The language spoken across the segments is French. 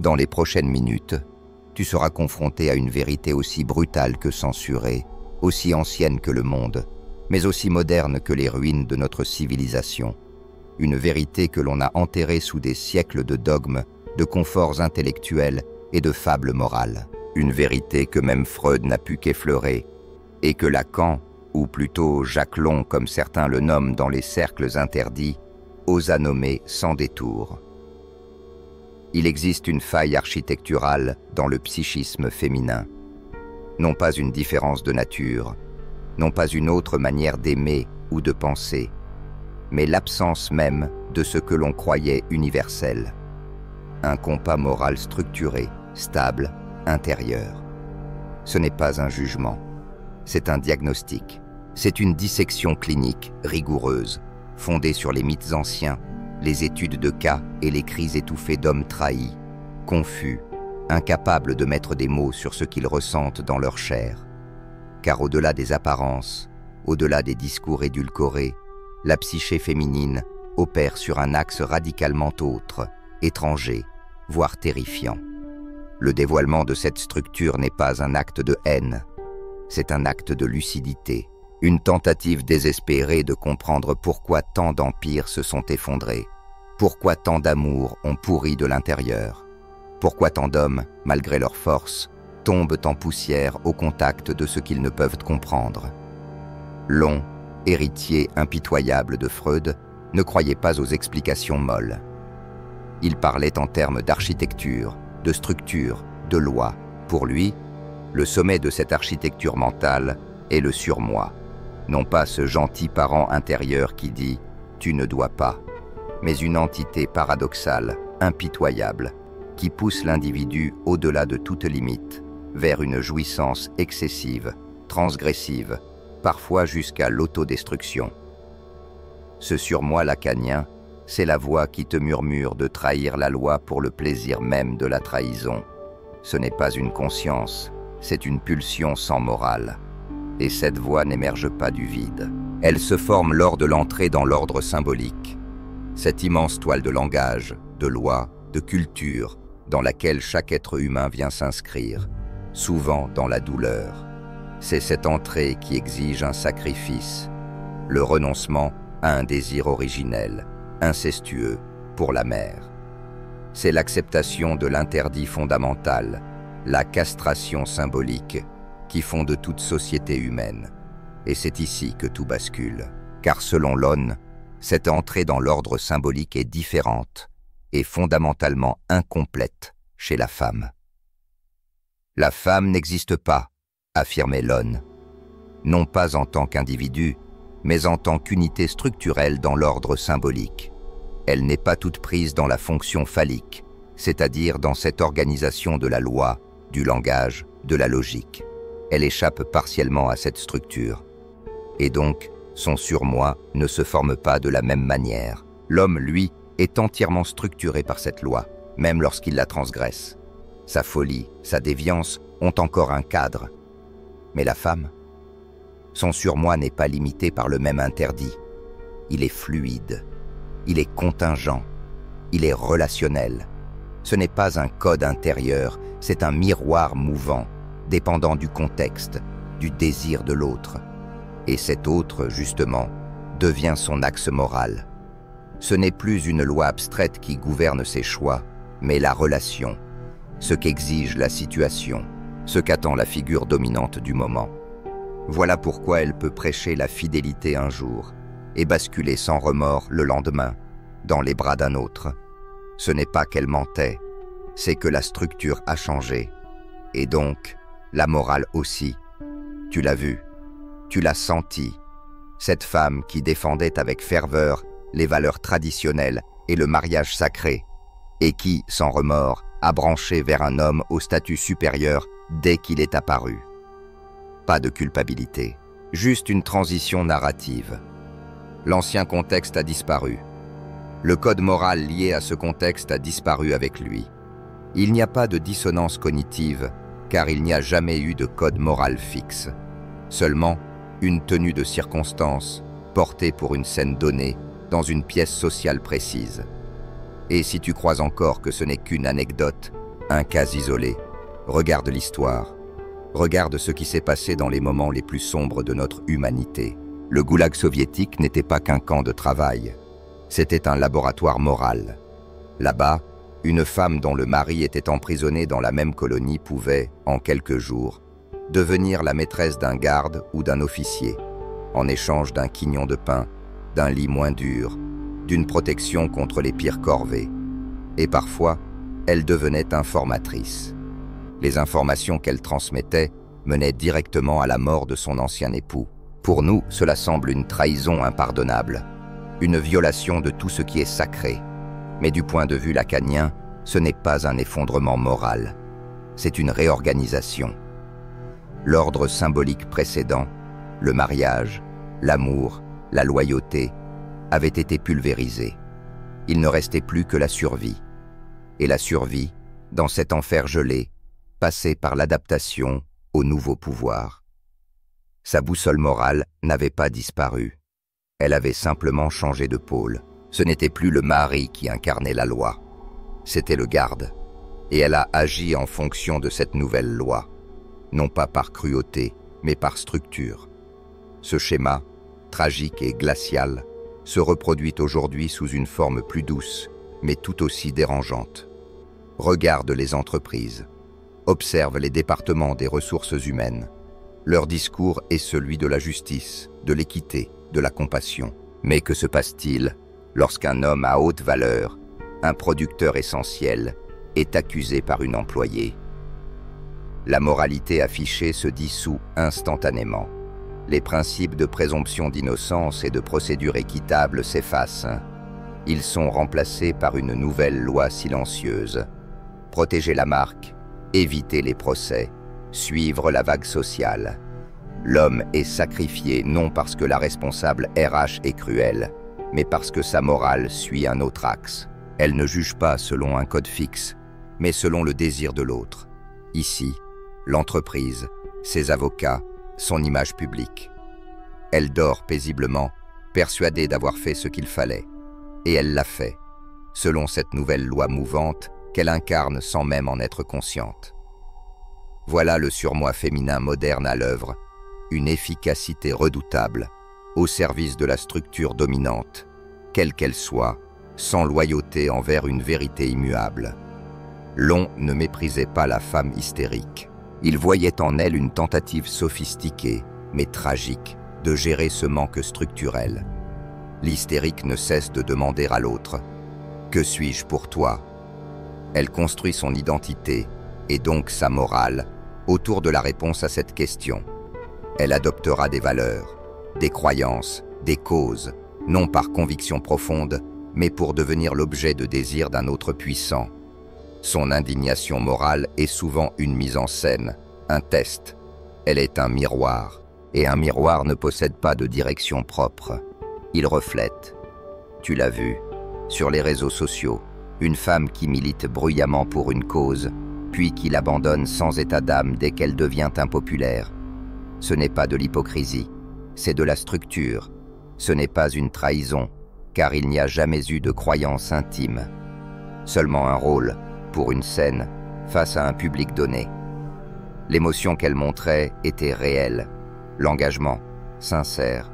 Dans les prochaines minutes, tu seras confronté à une vérité aussi brutale que censurée, aussi ancienne que le monde, mais aussi moderne que les ruines de notre civilisation. Une vérité que l'on a enterrée sous des siècles de dogmes, de conforts intellectuels et de fables morales. Une vérité que même Freud n'a pu qu'effleurer, et que Lacan, ou plutôt Jacquelon comme certains le nomment dans les cercles interdits, osa nommer sans détour. Il existe une faille architecturale dans le psychisme féminin. Non pas une différence de nature, non pas une autre manière d'aimer ou de penser, mais l'absence même de ce que l'on croyait universel. Un compas moral structuré, stable, intérieur. Ce n'est pas un jugement, c'est un diagnostic. C'est une dissection clinique rigoureuse, fondée sur les mythes anciens, les études de cas et les cris étouffés d'hommes trahis, confus, incapables de mettre des mots sur ce qu'ils ressentent dans leur chair. Car au-delà des apparences, au-delà des discours édulcorés, la psyché féminine opère sur un axe radicalement autre, étranger, voire terrifiant. Le dévoilement de cette structure n'est pas un acte de haine, c'est un acte de lucidité, une tentative désespérée de comprendre pourquoi tant d'empires se sont effondrés, pourquoi tant d'amours ont pourri de l'intérieur, pourquoi tant d'hommes, malgré leur force, tombent en poussière au contact de ce qu'ils ne peuvent comprendre. Long, héritier impitoyable de Freud, ne croyait pas aux explications molles. Il parlait en termes d'architecture, de structure, de loi. Pour lui, le sommet de cette architecture mentale est le surmoi. Non pas ce gentil parent intérieur qui dit « tu ne dois pas », mais une entité paradoxale, impitoyable, qui pousse l'individu au-delà de toute limite, vers une jouissance excessive, transgressive, parfois jusqu'à l'autodestruction. Ce surmoi lacanien, c'est la voix qui te murmure de trahir la loi pour le plaisir même de la trahison. Ce n'est pas une conscience, c'est une pulsion sans morale. Et cette voix n'émerge pas du vide. Elle se forme lors de l'entrée dans l'ordre symbolique. Cette immense toile de langage, de loi, de culture, dans laquelle chaque être humain vient s'inscrire, souvent dans la douleur. C'est cette entrée qui exige un sacrifice, le renoncement à un désir originel, incestueux, pour la mère. C'est l'acceptation de l'interdit fondamental, la castration symbolique, qui fonde toute société humaine. Et c'est ici que tout bascule. Car selon Lon, cette entrée dans l'ordre symbolique est différente et fondamentalement incomplète chez la femme. La femme n'existe pas, affirmait Lon, non pas en tant qu'individu, mais en tant qu'unité structurelle dans l'ordre symbolique. Elle n'est pas toute prise dans la fonction phallique, c'est-à-dire dans cette organisation de la loi, du langage, de la logique. Elle échappe partiellement à cette structure. Et donc, son surmoi ne se forme pas de la même manière. L'homme, lui, est entièrement structuré par cette loi, même lorsqu'il la transgresse. Sa folie, sa déviance ont encore un cadre. Mais la femme, son surmoi n'est pas limité par le même interdit. Il est fluide, il est contingent, il est relationnel. Ce n'est pas un code intérieur, c'est un miroir mouvant, dépendant du contexte, du désir de l'autre. Et cet autre, justement, devient son axe moral. Ce n'est plus une loi abstraite qui gouverne ses choix, mais la relation, ce qu'exige la situation, ce qu'attend la figure dominante du moment. Voilà pourquoi elle peut prêcher la fidélité un jour et basculer sans remords le lendemain, dans les bras d'un autre. Ce n'est pas qu'elle mentait, c'est que la structure a changé, et donc la morale aussi. Tu l'as vu, tu l'as senti, cette femme qui défendait avec ferveur les valeurs traditionnelles et le mariage sacré, et qui, sans remords, a branché vers un homme au statut supérieur dès qu'il est apparu. Pas de culpabilité, juste une transition narrative. L'ancien contexte a disparu. Le code moral lié à ce contexte a disparu avec lui. Il n'y a pas de dissonance cognitive, car il n'y a jamais eu de code moral fixe. Seulement, une tenue de circonstance, portée pour une scène donnée, dans une pièce sociale précise. Et si tu crois encore que ce n'est qu'une anecdote, un cas isolé. Regarde l'histoire. Regarde ce qui s'est passé dans les moments les plus sombres de notre humanité. Le goulag soviétique n'était pas qu'un camp de travail. C'était un laboratoire moral. Là-bas, une femme dont le mari était emprisonné dans la même colonie pouvait, en quelques jours, devenir la maîtresse d'un garde ou d'un officier, en échange d'un quignon de pain, d'un lit moins dur, d'une protection contre les pires corvées. Et parfois, elle devenait informatrice. Les informations qu'elle transmettait menaient directement à la mort de son ancien époux. Pour nous, cela semble une trahison impardonnable, une violation de tout ce qui est sacré. Mais du point de vue lacanien, ce n'est pas un effondrement moral, c'est une réorganisation. L'ordre symbolique précédent, le mariage, l'amour, la loyauté, avait été pulvérisé. Il ne restait plus que la survie. Et la survie, dans cet enfer gelé, passait par l'adaptation au nouveau pouvoir. Sa boussole morale n'avait pas disparu. Elle avait simplement changé de pôle. Ce n'était plus le mari qui incarnait la loi. C'était le garde. Et elle a agi en fonction de cette nouvelle loi. Non pas par cruauté, mais par structure. Ce schéma, tragique et glacial, se reproduit aujourd'hui sous une forme plus douce, mais tout aussi dérangeante. Regarde les entreprises. Observe les départements des ressources humaines. Leur discours est celui de la justice, de l'équité, de la compassion. Mais que se passe-t-il lorsqu'un homme à haute valeur, un producteur essentiel, est accusé par une employée? La moralité affichée se dissout instantanément. Les principes de présomption d'innocence et de procédure équitable s'effacent. Ils sont remplacés par une nouvelle loi silencieuse. Protéger la marque, éviter les procès, suivre la vague sociale. L'homme est sacrifié non parce que la responsable RH est cruelle, mais parce que sa morale suit un autre axe. Elle ne juge pas selon un code fixe, mais selon le désir de l'autre. Ici, l'entreprise, ses avocats, son image publique. Elle dort paisiblement, persuadée d'avoir fait ce qu'il fallait. Et elle l'a fait, selon cette nouvelle loi mouvante qu'elle incarne sans même en être consciente. Voilà le surmoi féminin moderne à l'œuvre, une efficacité redoutable, au service de la structure dominante, quelle qu'elle soit, sans loyauté envers une vérité immuable. Long ne méprisait pas la femme hystérique. Il voyait en elle une tentative sophistiquée, mais tragique, de gérer ce manque structurel. L'hystérique ne cesse de demander à l'autre « Que suis-je pour toi ?» Elle construit son identité, et donc sa morale, autour de la réponse à cette question. Elle adoptera des valeurs, des croyances, des causes, non par conviction profonde, mais pour devenir l'objet de désir d'un autre puissant. Son indignation morale est souvent une mise en scène, un test. Elle est un miroir, et un miroir ne possède pas de direction propre. Il reflète. Tu l'as vu, sur les réseaux sociaux, une femme qui milite bruyamment pour une cause, puis qui l'abandonne sans état d'âme dès qu'elle devient impopulaire. Ce n'est pas de l'hypocrisie, c'est de la structure. Ce n'est pas une trahison, car il n'y a jamais eu de croyance intime. Seulement un rôle, pour une scène, face à un public donné. L'émotion qu'elle montrait était réelle, l'engagement, sincère,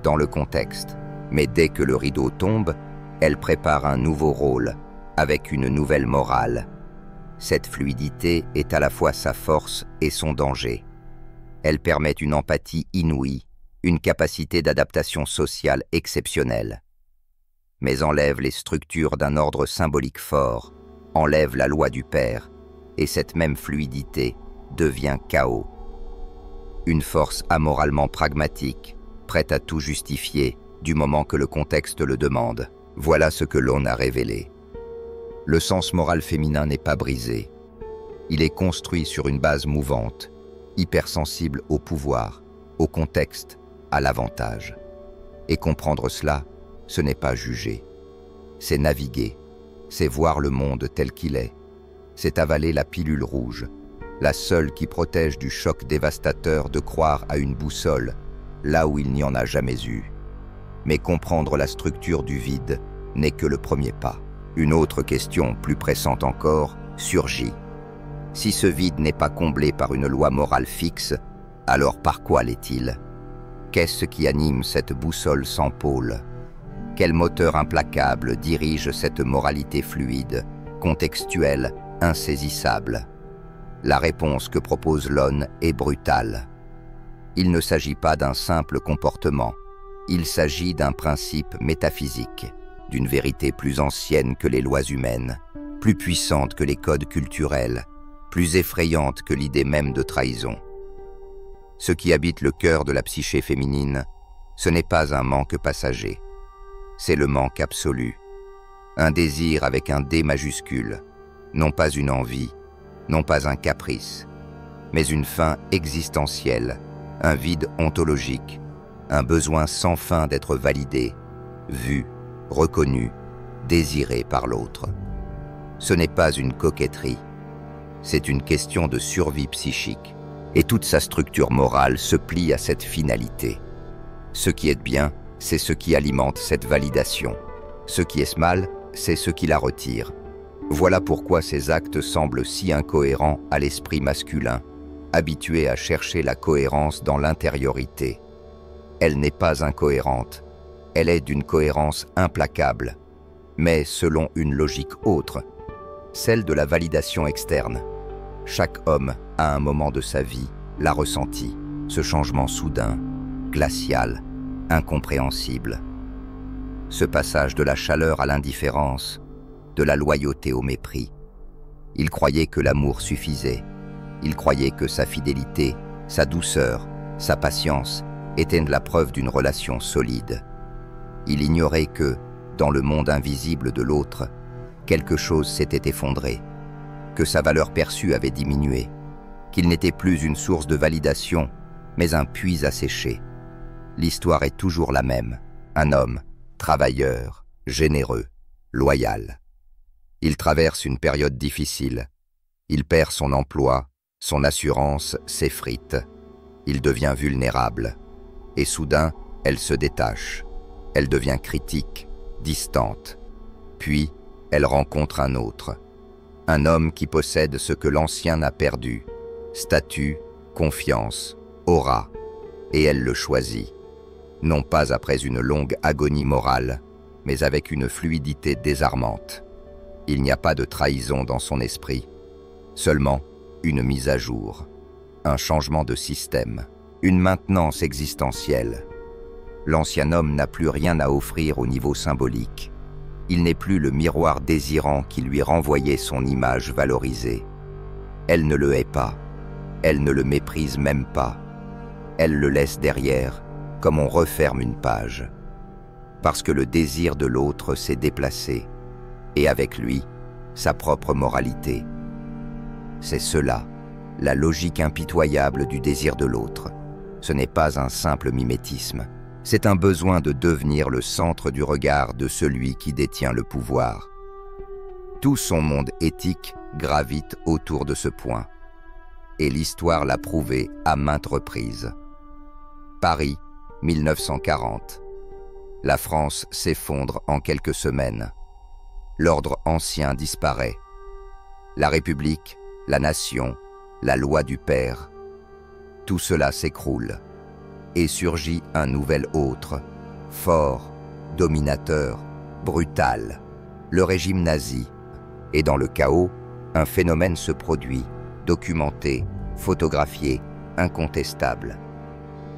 dans le contexte. Mais dès que le rideau tombe, elle prépare un nouveau rôle, avec une nouvelle morale. Cette fluidité est à la fois sa force et son danger. Elle permet une empathie inouïe, une capacité d'adaptation sociale exceptionnelle. Mais enlève les structures d'un ordre symbolique fort, enlève la loi du père, et cette même fluidité devient chaos. Une force amoralement pragmatique, prête à tout justifier, du moment que le contexte le demande. Voilà ce que l'on a révélé. Le sens moral féminin n'est pas brisé. Il est construit sur une base mouvante, hypersensible au pouvoir, au contexte, à l'avantage. Et comprendre cela, ce n'est pas juger. C'est naviguer, c'est voir le monde tel qu'il est. C'est avaler la pilule rouge, la seule qui protège du choc dévastateur de croire à une boussole, là où il n'y en a jamais eu. Mais comprendre la structure du vide n'est que le premier pas. Une autre question, plus pressante encore, surgit. Si ce vide n'est pas comblé par une loi morale fixe, alors par quoi l'est-il? Qu'est-ce qui anime cette boussole sans pôle? Quel moteur implacable dirige cette moralité fluide, contextuelle, insaisissable? La réponse que propose Lon est brutale. Il ne s'agit pas d'un simple comportement, il s'agit d'un principe métaphysique, d'une vérité plus ancienne que les lois humaines, plus puissante que les codes culturels, plus effrayante que l'idée même de trahison. Ce qui habite le cœur de la psyché féminine, ce n'est pas un manque passager, c'est le manque absolu, un désir avec un D majuscule, non pas une envie, non pas un caprice, mais une fin existentielle, un vide ontologique, un besoin sans fin d'être validé, vu, reconnu, désiré par l'autre. Ce n'est pas une coquetterie, c'est une question de survie psychique, et toute sa structure morale se plie à cette finalité. Ce qui est bien, c'est ce qui alimente cette validation. Ce qui est mal, c'est ce qui la retire. Voilà pourquoi ces actes semblent si incohérents à l'esprit masculin, habitué à chercher la cohérence dans l'intériorité. Elle n'est pas incohérente, elle est d'une cohérence implacable, mais selon une logique autre, celle de la validation externe. Chaque homme, à un moment de sa vie, l'a ressenti, ce changement soudain, glacial, incompréhensible. Ce passage de la chaleur à l'indifférence, de la loyauté au mépris. Il croyait que l'amour suffisait. Il croyait que sa fidélité, sa douceur, sa patience étaient la preuve d'une relation solide. Il ignorait que, dans le monde invisible de l'autre, quelque chose s'était effondré, que sa valeur perçue avait diminué, qu'il n'était plus une source de validation, mais un puits asséché. L'histoire est toujours la même, un homme, travailleur, généreux, loyal. Il traverse une période difficile. Il perd son emploi, son assurance s'effrite. Il devient vulnérable. Et soudain, elle se détache. Elle devient critique, distante. Puis, elle rencontre un autre. Un homme qui possède ce que l'ancien n'a perdu. Statut, confiance, aura. Et elle le choisit. Non pas après une longue agonie morale, mais avec une fluidité désarmante. Il n'y a pas de trahison dans son esprit, seulement une mise à jour, un changement de système, une maintenance existentielle. L'ancien homme n'a plus rien à offrir au niveau symbolique. Il n'est plus le miroir désirant qui lui renvoyait son image valorisée. Elle ne le hait pas, elle ne le méprise même pas. Elle le laisse derrière, comme on referme une page. Parce que le désir de l'autre s'est déplacé, et avec lui, sa propre moralité. C'est cela, la logique impitoyable du désir de l'autre. Ce n'est pas un simple mimétisme, c'est un besoin de devenir le centre du regard de celui qui détient le pouvoir. Tout son monde éthique gravite autour de ce point, et l'histoire l'a prouvé à maintes reprises. Paris, 1940. La France s'effondre en quelques semaines. L'ordre ancien disparaît. La République, la nation, la loi du père, tout cela s'écroule. Et surgit un nouvel autre, fort, dominateur, brutal, le régime nazi. Et dans le chaos, un phénomène se produit, documenté, photographié, incontestable.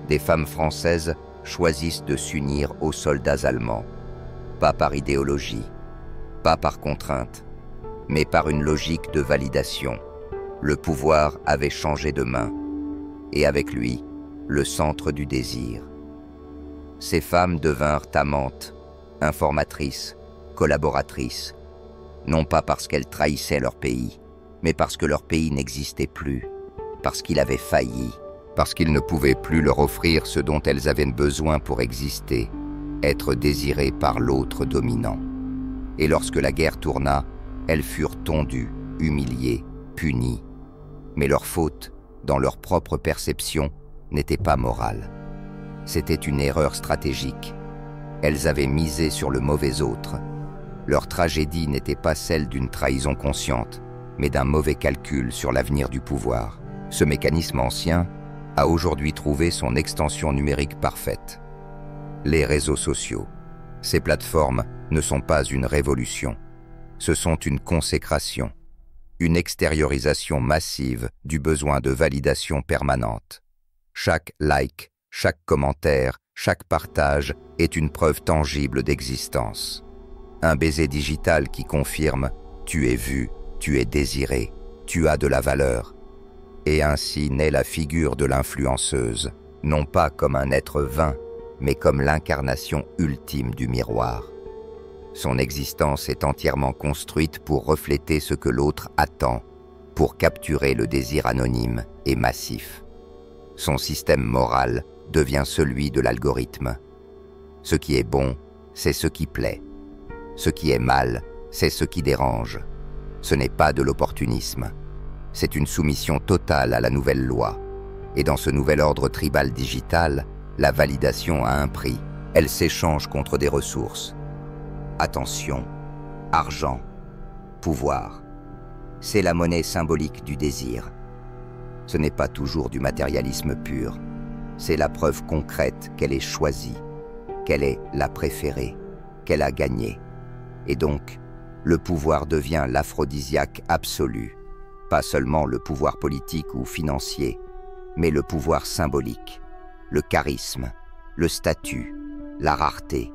Des femmes françaises choisissent de s'unir aux soldats allemands, pas par idéologie, pas par contrainte, mais par une logique de validation. Le pouvoir avait changé de main, et avec lui, le centre du désir. Ces femmes devinrent amantes, informatrices, collaboratrices, non pas parce qu'elles trahissaient leur pays, mais parce que leur pays n'existait plus, parce qu'il avait failli, parce qu'il ne pouvait plus leur offrir ce dont elles avaient besoin pour exister, être désirées par l'autre dominant. Et lorsque la guerre tourna, elles furent tondues, humiliées, punies. Mais leur faute, dans leur propre perception, n'était pas morale. C'était une erreur stratégique. Elles avaient misé sur le mauvais autre. Leur tragédie n'était pas celle d'une trahison consciente, mais d'un mauvais calcul sur l'avenir du pouvoir. Ce mécanisme ancien a aujourd'hui trouvé son extension numérique parfaite. Les réseaux sociaux. Ces plateformes ne sont pas une révolution, ce sont une consécration, une extériorisation massive du besoin de validation permanente. Chaque like, chaque commentaire, chaque partage est une preuve tangible d'existence. Un baiser digital qui confirme « tu es vu, tu es désiré, tu as de la valeur ». Et ainsi naît la figure de l'influenceuse, non pas comme un être vain, mais comme l'incarnation ultime du miroir. Son existence est entièrement construite pour refléter ce que l'autre attend, pour capturer le désir anonyme et massif. Son système moral devient celui de l'algorithme. Ce qui est bon, c'est ce qui plaît. Ce qui est mal, c'est ce qui dérange. Ce n'est pas de l'opportunisme. C'est une soumission totale à la nouvelle loi. Et dans ce nouvel ordre tribal digital, la validation a un prix. Elle s'échange contre des ressources. Attention, argent, pouvoir. C'est la monnaie symbolique du désir. Ce n'est pas toujours du matérialisme pur. C'est la preuve concrète qu'elle est choisie, qu'elle est la préférée, qu'elle a gagné. Et donc, le pouvoir devient l'aphrodisiaque absolu. Pas seulement le pouvoir politique ou financier, mais le pouvoir symbolique, le charisme, le statut, la rareté.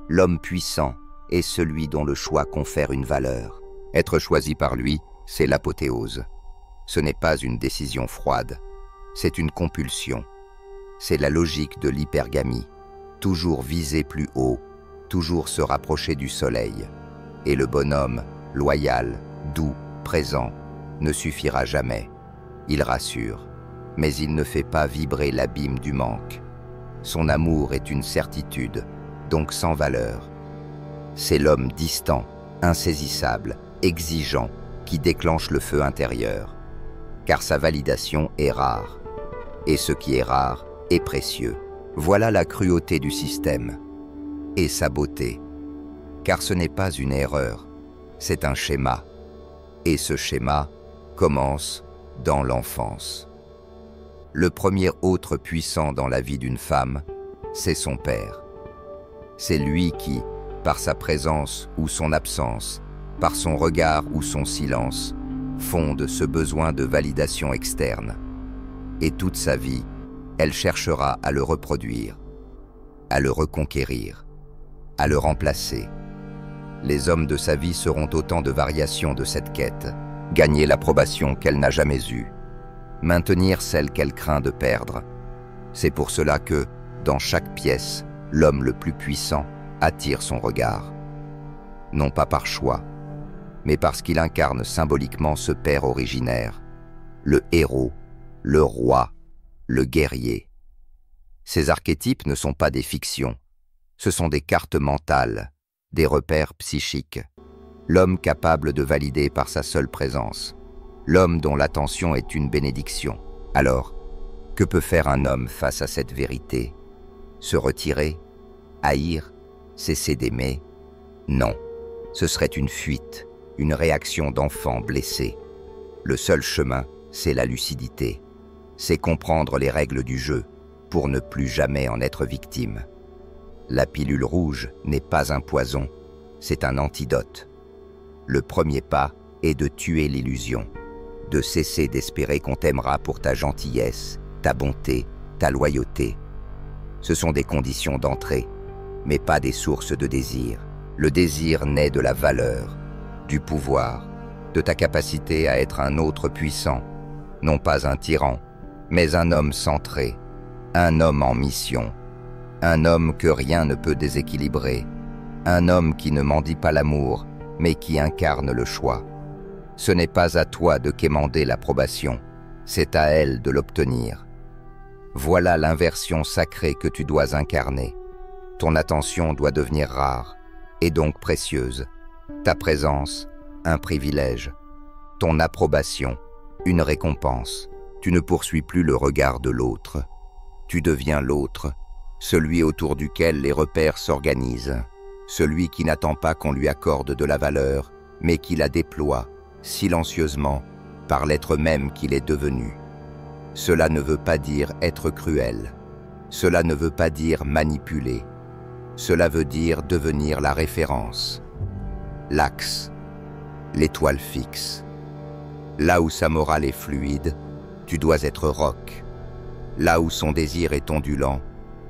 L'homme puissant est celui dont le choix confère une valeur. Être choisi par lui, c'est l'apothéose. Ce n'est pas une décision froide, c'est une compulsion. C'est la logique de l'hypergamie, toujours viser plus haut, toujours se rapprocher du soleil. Et le bonhomme, loyal, doux, présent, ne suffira jamais. Il rassure, mais il ne fait pas vibrer l'abîme du manque. Son amour est une certitude, donc sans valeur. C'est l'homme distant, insaisissable, exigeant, qui déclenche le feu intérieur. Car sa validation est rare. Et ce qui est rare est précieux. Voilà la cruauté du système. Et sa beauté. Car ce n'est pas une erreur, c'est un schéma. Et ce schéma commence dans l'enfance. Le premier autre puissant dans la vie d'une femme, c'est son père. C'est lui qui, par sa présence ou son absence, par son regard ou son silence, fonde ce besoin de validation externe. Et toute sa vie, elle cherchera à le reproduire, à le reconquérir, à le remplacer. Les hommes de sa vie seront autant de variations de cette quête. Gagner l'approbation qu'elle n'a jamais eue. Maintenir celle qu'elle craint de perdre. C'est pour cela que, dans chaque pièce, l'homme le plus puissant attire son regard. Non pas par choix, mais parce qu'il incarne symboliquement ce père originaire, le héros, le roi, le guerrier. Ces archétypes ne sont pas des fictions, ce sont des cartes mentales, des repères psychiques. L'homme capable de valider par sa seule présence, l'homme dont l'attention est une bénédiction. Alors, que peut faire un homme face à cette vérité? Se retirer? Haïr? Cesser d'aimer? Non, ce serait une fuite, une réaction d'enfant blessé. Le seul chemin, c'est la lucidité. C'est comprendre les règles du jeu pour ne plus jamais en être victime. La pilule rouge n'est pas un poison, c'est un antidote. Le premier pas est de tuer l'illusion, de cesser d'espérer qu'on t'aimera pour ta gentillesse, ta bonté, ta loyauté. Ce sont des conditions d'entrée, mais pas des sources de désir. Le désir naît de la valeur, du pouvoir, de ta capacité à être un autre puissant, non pas un tyran, mais un homme centré, un homme en mission, un homme que rien ne peut déséquilibrer, un homme qui ne mendie pas l'amour, mais qui incarne le choix. Ce n'est pas à toi de quémander l'approbation, c'est à elle de l'obtenir. Voilà l'inversion sacrée que tu dois incarner. Ton attention doit devenir rare, et donc précieuse. Ta présence, un privilège. Ton approbation, une récompense. Tu ne poursuis plus le regard de l'autre. Tu deviens l'autre, celui autour duquel les repères s'organisent. Celui qui n'attend pas qu'on lui accorde de la valeur, mais qui la déploie, silencieusement, par l'être même qu'il est devenu. Cela ne veut pas dire être cruel. Cela ne veut pas dire manipuler. Cela veut dire devenir la référence, l'axe, l'étoile fixe. Là où sa morale est fluide, tu dois être roc. Là où son désir est ondulant,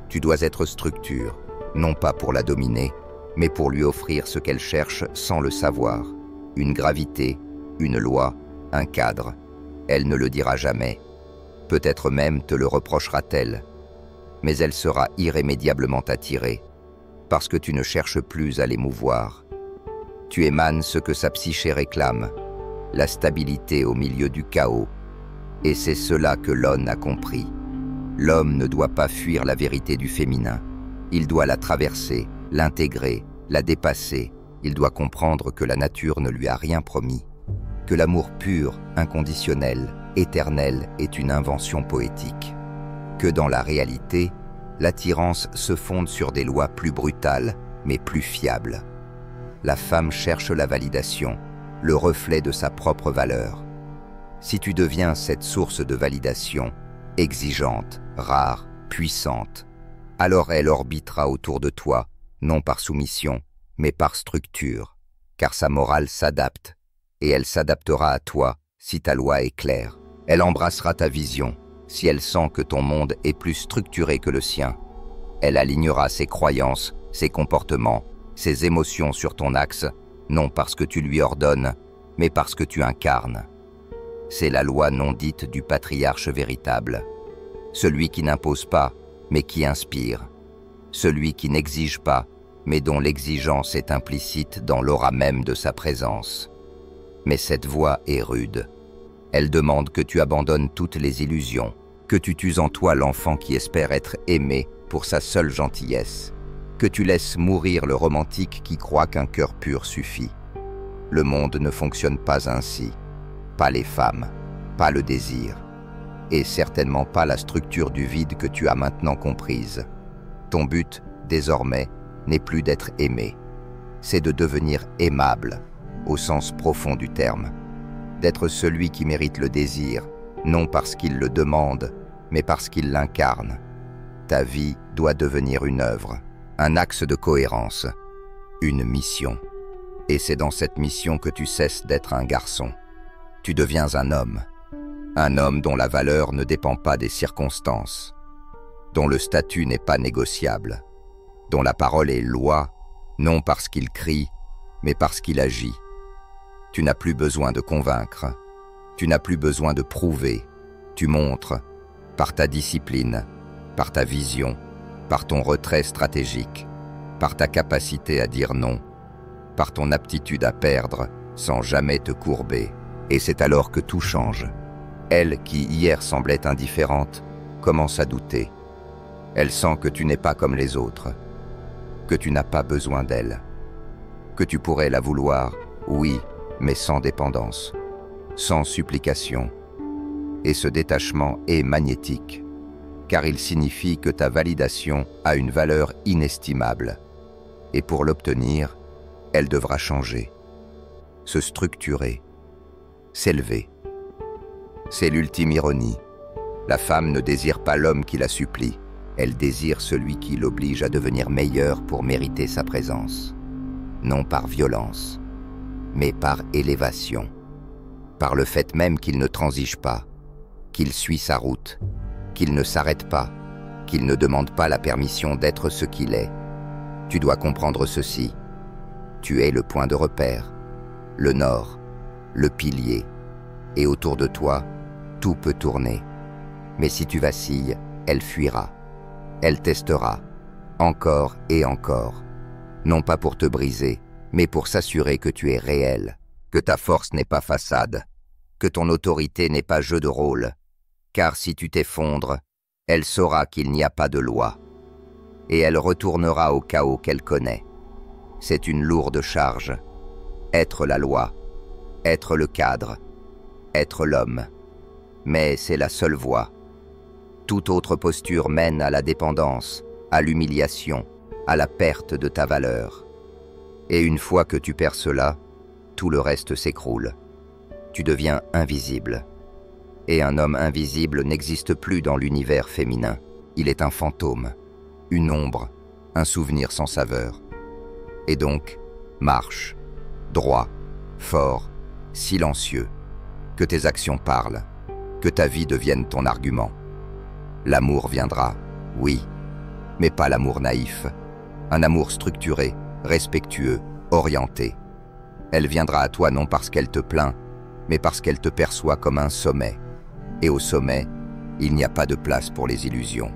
tu dois être structure, non pas pour la dominer, mais pour lui offrir ce qu'elle cherche sans le savoir. Une gravité, une loi, un cadre. Elle ne le dira jamais. Peut-être même te le reprochera-t-elle. Mais elle sera irrémédiablement attirée, parce que tu ne cherches plus à l'émouvoir. Tu émanes ce que sa psyché réclame, la stabilité au milieu du chaos. Et c'est cela que l'homme a compris. L'homme ne doit pas fuir la vérité du féminin. Il doit la traverser, l'intégrer, la dépasser. Il doit comprendre que la nature ne lui a rien promis, que l'amour pur, inconditionnel, éternel est une invention poétique, que dans la réalité, l'attirance se fonde sur des lois plus brutales, mais plus fiables. La femme cherche la validation, le reflet de sa propre valeur. Si tu deviens cette source de validation, exigeante, rare, puissante, alors elle orbitera autour de toi, non par soumission, mais par structure, car sa morale s'adapte, et elle s'adaptera à toi si ta loi est claire. Elle embrassera ta vision, si elle sent que ton monde est plus structuré que le sien. Elle alignera ses croyances, ses comportements, ses émotions sur ton axe, non parce que tu lui ordonnes, mais parce que tu incarnes. C'est la loi non dite du patriarche véritable. Celui qui n'impose pas, mais qui inspire. Celui qui n'exige pas, mais dont l'exigence est implicite dans l'aura même de sa présence. Mais cette voie est rude. Elle demande que tu abandonnes toutes les illusions, que tu tues en toi l'enfant qui espère être aimé pour sa seule gentillesse, que tu laisses mourir le romantique qui croit qu'un cœur pur suffit. Le monde ne fonctionne pas ainsi. Pas les femmes, pas le désir, et certainement pas la structure du vide que tu as maintenant comprise. Ton but, désormais, n'est plus d'être aimé. C'est de devenir aimable, au sens profond du terme. D'être celui qui mérite le désir, non parce qu'il le demande, mais parce qu'il l'incarne. Ta vie doit devenir une œuvre, un axe de cohérence, une mission. Et c'est dans cette mission que tu cesses d'être un garçon. Tu deviens un homme dont la valeur ne dépend pas des circonstances, dont le statut n'est pas négociable, dont la parole est loi, non parce qu'il crie, mais parce qu'il agit. Tu n'as plus besoin de convaincre, tu n'as plus besoin de prouver, tu montres, par ta discipline, par ta vision, par ton retrait stratégique, par ta capacité à dire non, par ton aptitude à perdre sans jamais te courber. Et c'est alors que tout change. Elle, qui hier semblait indifférente, commence à douter. Elle sent que tu n'es pas comme les autres, que tu n'as pas besoin d'elle, que tu pourrais la vouloir, oui, mais sans dépendance, sans supplication. Et ce détachement est magnétique, car il signifie que ta validation a une valeur inestimable. Et pour l'obtenir, elle devra changer, se structurer, s'élever. C'est l'ultime ironie. La femme ne désire pas l'homme qui la supplie, elle désire celui qui l'oblige à devenir meilleur pour mériter sa présence. Non par violence, mais par élévation, par le fait même qu'il ne transige pas, qu'il suit sa route, qu'il ne s'arrête pas, qu'il ne demande pas la permission d'être ce qu'il est. Tu dois comprendre ceci. Tu es le point de repère, le nord, le pilier, et autour de toi, tout peut tourner. Mais si tu vacilles, elle fuira. Elle testera, encore et encore, non pas pour te briser, mais pour s'assurer que tu es réel, que ta force n'est pas façade, que ton autorité n'est pas jeu de rôle, car si tu t'effondres, elle saura qu'il n'y a pas de loi, et elle retournera au chaos qu'elle connaît. C'est une lourde charge. Être la loi, être le cadre, être l'homme. Mais c'est la seule voie. Toute autre posture mène à la dépendance, à l'humiliation, à la perte de ta valeur. Et une fois que tu perds cela, tout le reste s'écroule. Tu deviens invisible. Et un homme invisible n'existe plus dans l'univers féminin. Il est un fantôme, une ombre, un souvenir sans saveur. Et donc, marche, droit, fort, silencieux, que tes actions parlent, que ta vie devienne ton argument. L'amour viendra, oui, mais pas l'amour naïf, un amour structuré, respectueux, orienté. Elle viendra à toi non parce qu'elle te plaint, mais parce qu'elle te perçoit comme un sommet. Et au sommet, il n'y a pas de place pour les illusions.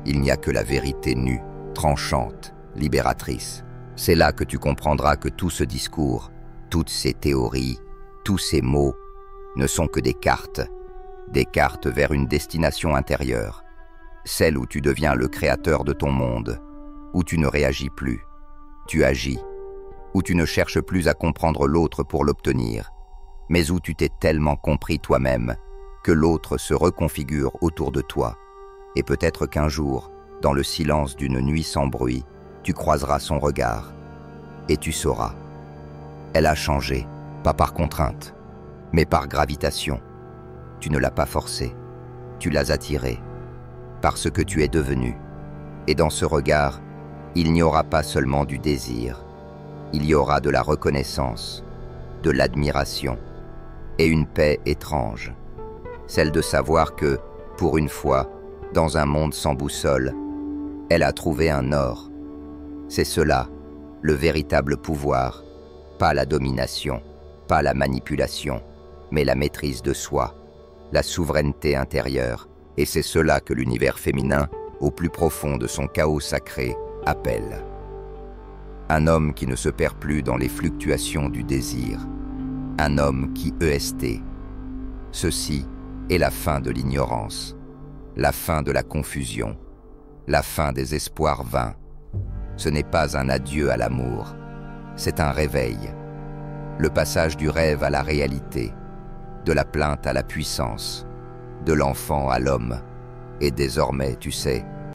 Il n'y a que la vérité nue, tranchante, libératrice. C'est là que tu comprendras que tout ce discours, toutes ces théories, tous ces mots, ne sont que des cartes vers une destination intérieure, celle où tu deviens le créateur de ton monde, où tu ne réagis plus, tu agis, où tu ne cherches plus à comprendre l'autre pour l'obtenir, mais où tu t'es tellement compris toi-même que l'autre se reconfigure autour de toi. Et peut-être qu'un jour, dans le silence d'une nuit sans bruit, tu croiseras son regard, et tu sauras. Elle a changé, pas par contrainte, mais par gravitation. Tu ne l'as pas forcée, tu l'as attirée, parce que tu es devenu. Et dans ce regard, il n'y aura pas seulement du désir, il y aura de la reconnaissance, de l'admiration, et une paix étrange, celle de savoir que, pour une fois, dans un monde sans boussole, elle a trouvé un or. C'est cela, le véritable pouvoir, pas la domination, pas la manipulation, mais la maîtrise de soi, la souveraineté intérieure, et c'est cela que l'univers féminin, au plus profond de son chaos sacré, appelle. Un homme qui ne se perd plus dans les fluctuations du désir, un homme qui EST. Ceci est la fin de l'ignorance, la fin de la confusion, la fin des espoirs vains. Ce n'est pas un adieu à l'amour, c'est un réveil, le passage du rêve à la réalité, de la plainte à la puissance, de l'enfant à l'homme. Et désormais, tu sais,